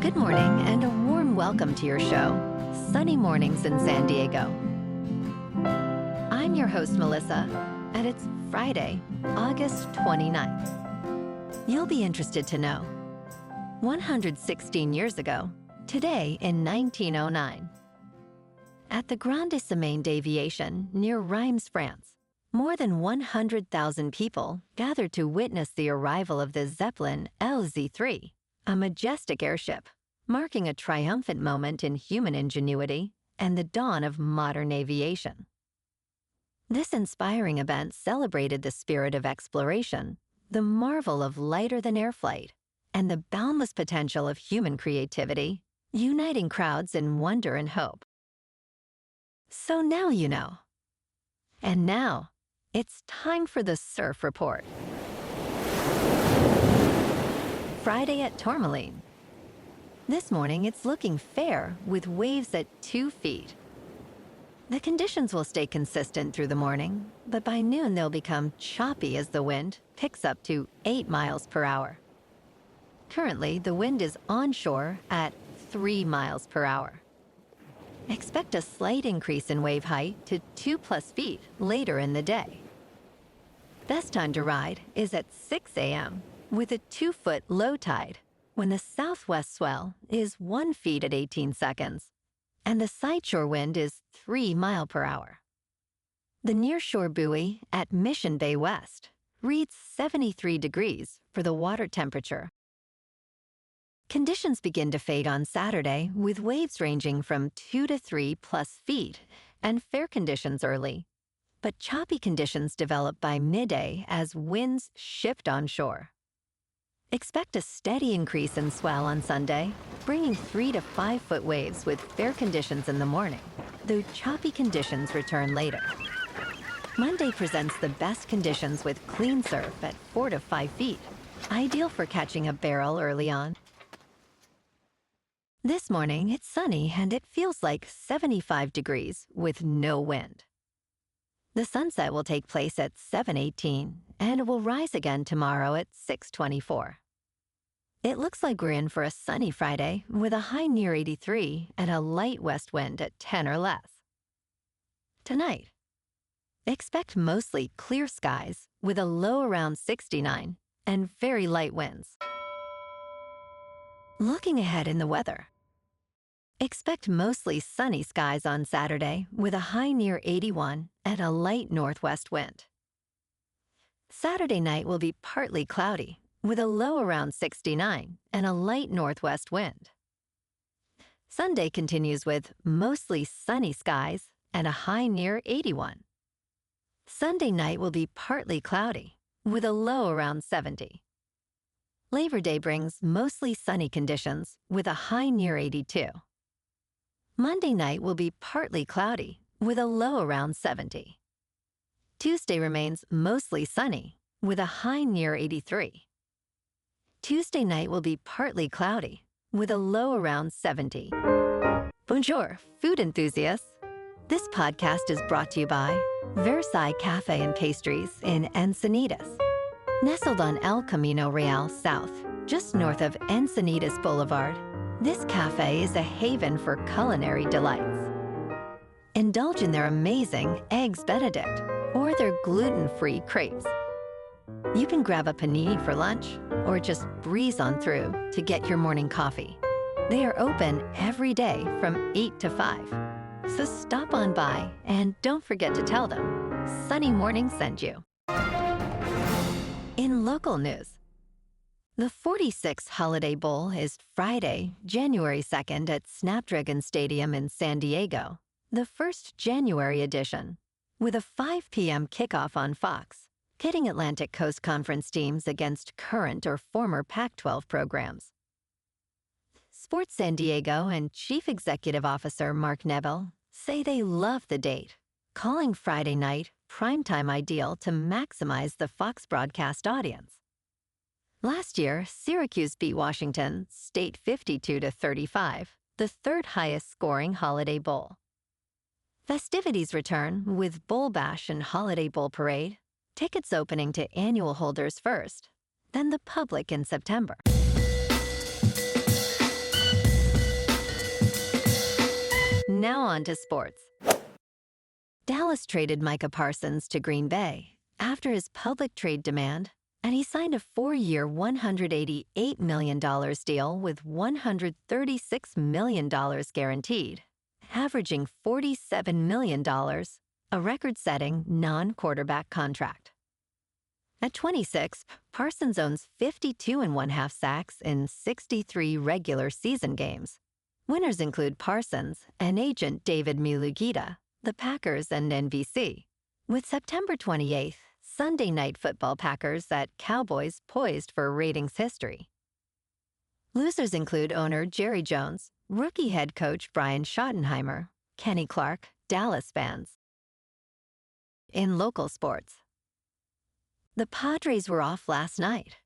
Good morning and a warm welcome to your show, Sunny Mornings in San Diego. I'm your host, Melissa, and it's Friday, August 29th. You'll be interested to know, 116 years ago, today in 1909, at the Grande Semaine d'Aviation near Reims, France, more than 100,000 people gathered to witness the arrival of the Zeppelin LZ-3, a majestic airship, marking a triumphant moment in human ingenuity and the dawn of modern aviation. This inspiring event celebrated the spirit of exploration, the marvel of lighter-than-air flight, and the boundless potential of human creativity, uniting crowds in wonder and hope. So now you know. And now, it's time for the Surf Report. Friday at Tourmaline. This morning, it's looking fair with waves at 2 feet. The conditions will stay consistent through the morning, but by noon they'll become choppy as the wind picks up to 8 miles per hour. Currently, the wind is onshore at 3 miles per hour. Expect a slight increase in wave height to 2+ feet later in the day. Best time to ride is at 6 a.m. with a 2-foot low tide, when the southwest swell is 1 foot at 18 seconds, and the sideshore wind is 3 miles per hour. The nearshore buoy at Mission Bay West reads 73 degrees for the water temperature. Conditions begin to fade on Saturday with waves ranging from 2 to 3+ feet and fair conditions early, but choppy conditions develop by midday as winds shift onshore. Expect a steady increase in swell on Sunday, bringing 3 to 5 foot waves with fair conditions in the morning, though choppy conditions return later. Monday presents the best conditions with clean surf at 4 to 5 feet, ideal for catching a barrel early on. This morning, it's sunny and it feels like 75 degrees with no wind. The sunset will take place at 7:18 and it will rise again tomorrow at 6:24. It looks like we're in for a sunny Friday with a high near 83 and a light west wind at 10 or less. Tonight, expect mostly clear skies with a low around 69 and very light winds. Looking ahead in the weather, expect mostly sunny skies on Saturday with a high near 81 and a light northwest wind. Saturday night will be partly cloudy with a low around 69 and a light northwest wind. Sunday continues with mostly sunny skies and a high near 81. Sunday night will be partly cloudy with a low around 70. Labor Day brings mostly sunny conditions with a high near 82. Monday night will be partly cloudy with a low around 70. Tuesday remains mostly sunny with a high near 83. Tuesday night will be partly cloudy with a low around 70. Bonjour, food enthusiasts. This podcast is brought to you by Versailles Cafe and Pastries in Encinitas. Nestled on El Camino Real South, just north of Encinitas Boulevard, this cafe is a haven for culinary delights. Indulge in their amazing Eggs Benedict or their gluten-free crepes. You can grab a panini for lunch or just breeze on through to get your morning coffee. They are open every day from 8 to 5. So stop on by and don't forget to tell them Sunny Morning sent you. In local news, the 46th Holiday Bowl is Friday, January 2nd at Snapdragon Stadium in San Diego, the first January edition, with a 5 p.m. kickoff on Fox, pitting Atlantic Coast Conference teams against current or former Pac-12 programs. Sports San Diego and Chief Executive Officer Mark Nebel say they love the date, calling Friday night primetime ideal to maximize the Fox broadcast audience. Last year, Syracuse beat Washington State 52-35, the third highest scoring Holiday Bowl. Festivities return with Bowl Bash and Holiday Bowl Parade, tickets opening to annual holders first, then the public in September. on to sports. Dallas traded Micah Parsons to Green Bay after his public trade demand, and he signed a 4-year, $188 million deal with $136 million guaranteed, averaging $47 million, a record-setting non-quarterback contract. At 26, Parsons owns 52.5 sacks in 63 regular season games. Winners include Parsons and agent David Mulugita, the Packers, and NBC, with September 28th, Sunday Night Football Packers at Cowboys poised for ratings history. Losers include owner Jerry Jones, rookie head coach Brian Schottenheimer, Kenny Clark, Dallas fans. In local sports, the Padres were off last night.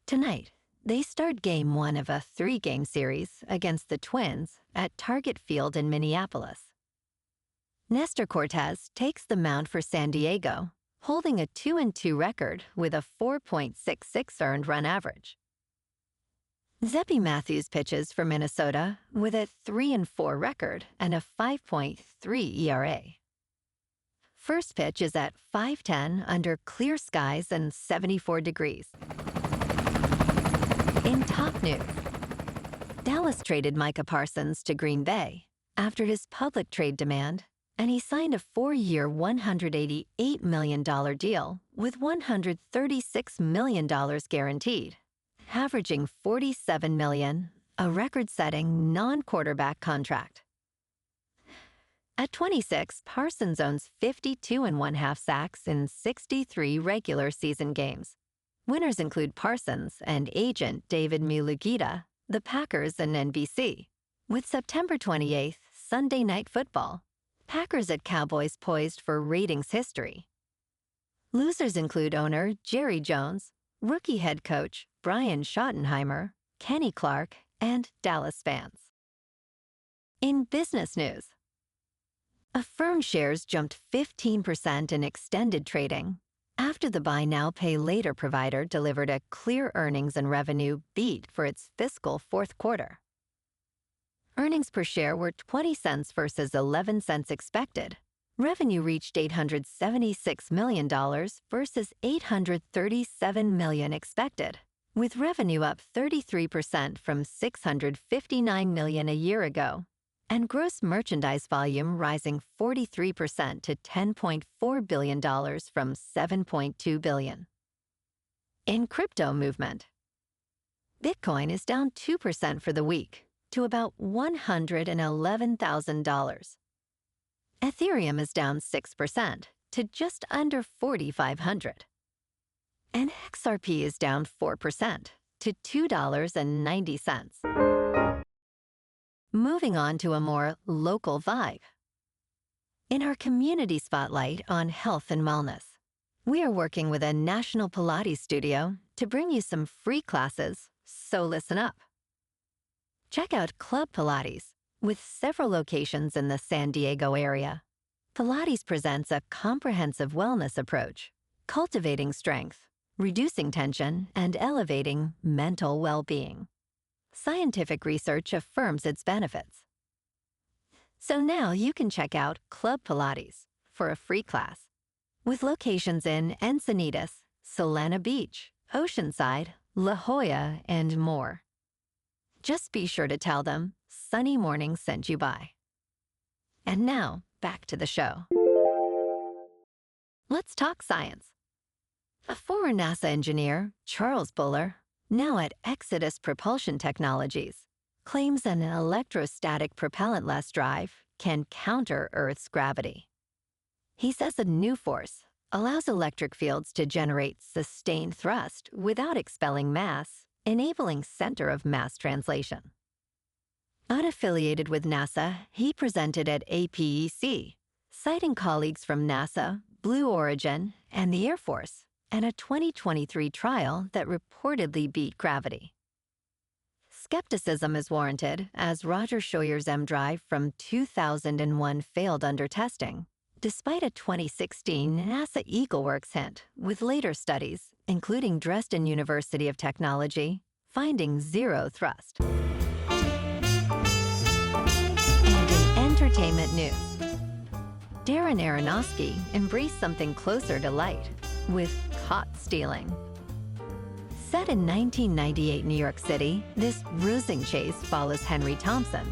Tonight, they start Game 1 of a 3-game series against the Twins at Target Field in Minneapolis. Nestor Cortes takes the mound for San Diego, holding a 2-2 record with a 4.66 earned run average. Zeppy Matthews pitches for Minnesota with a 3-4 record and a 5.3 ERA. First pitch is at 5:10 under clear skies and 74 degrees. In top news, Dallas traded Micah Parsons to Green Bay after his public trade demand, and he signed a 4-year, $188 million deal with $136 million guaranteed, averaging $47 million, a record-setting non-quarterback contract. At 26, Parsons owns 52.5 sacks in 63 regular season games. Winners include Parsons and agent David Mulugita, the Packers, and NBC, with September 28th, Sunday Night Football, Packers at Cowboys poised for ratings history. Losers include owner Jerry Jones, rookie head coach Brian Schottenheimer, Kenny Clark, and Dallas fans. In business news, Affirm shares jumped 15% in extended trading after the buy now, pay later provider delivered a clear earnings and revenue beat for its fiscal fourth quarter. Earnings per share were 20 cents versus 11 cents expected. Revenue reached $876 million versus $837 million expected, with revenue up 33% from $659 million a year ago, and gross merchandise volume rising 43% to $10.4 billion from $7.2 billion. In crypto movement, Bitcoin is down 2% for the week to about $111,000. Ethereum is down 6% to just under 4,500. And XRP is down 4% to $2.90. Moving on to a more local vibe. In our community spotlight on health and wellness, we are working with a national Pilates studio to bring you some free classes, so listen up. Check out Club Pilates, with several locations in the San Diego area. Pilates presents a comprehensive wellness approach, cultivating strength, reducing tension, and elevating mental well-being. Scientific research affirms its benefits. So now you can check out Club Pilates for a free class, with locations in Encinitas, Solana Beach, Oceanside, La Jolla, and more. Just be sure to tell them Sunny Morning sent you by. And now, back to the show. Let's talk science. A former NASA engineer, Charles Buhler, now at Exodus Propulsion Technologies, claims an electrostatic propellant-less drive can counter Earth's gravity. He says a new force allows electric fields to generate sustained thrust without expelling mass, enabling center of mass translation. Unaffiliated with NASA, he presented at APEC, citing colleagues from NASA, Blue Origin, and the Air Force, and a 2023 trial that reportedly beat gravity. Skepticism is warranted as Roger Scheuer's M-Drive from 2001 failed under testing, despite a 2016 NASA EagleWorks hint, with later studies, including Dresden University of Technology, finding zero thrust. And in entertainment entertainment news. Darren Aronofsky embraced something closer to light with caught stealing. Set in 1998 New York City, this bruising chase follows Henry Thompson,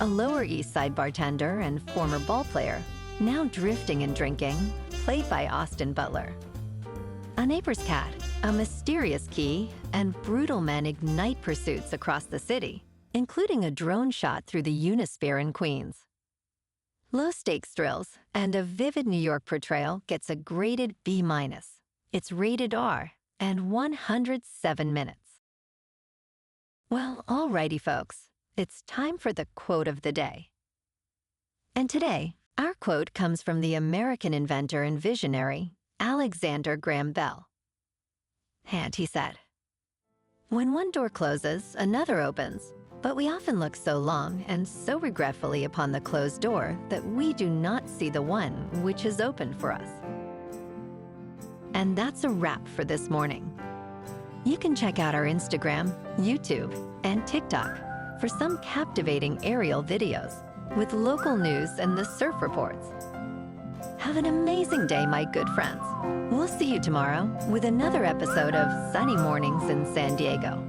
a Lower East Side bartender and former ballplayer, now drifting and drinking, played by Austin Butler. A neighbor's cat, a mysterious key, and brutal men ignite pursuits across the city, including a drone shot through the Unisphere in Queens. Low-stakes thrills and a vivid New York portrayal gets a graded B-. It's rated R and 107 minutes. Well, alrighty, folks. It's time for the quote of the day. And today, our quote comes from the American inventor and visionary, Alexander Graham Bell. And he said, "When one door closes, another opens, but we often look so long and so regretfully upon the closed door that we do not see the one which is open for us." And that's a wrap for this morning. You can check out our Instagram, YouTube, and TikTok for some captivating aerial videos with local news and the surf reports. Have an amazing day, my good friends. We'll see you tomorrow with another episode of Sunny Mornings in San Diego.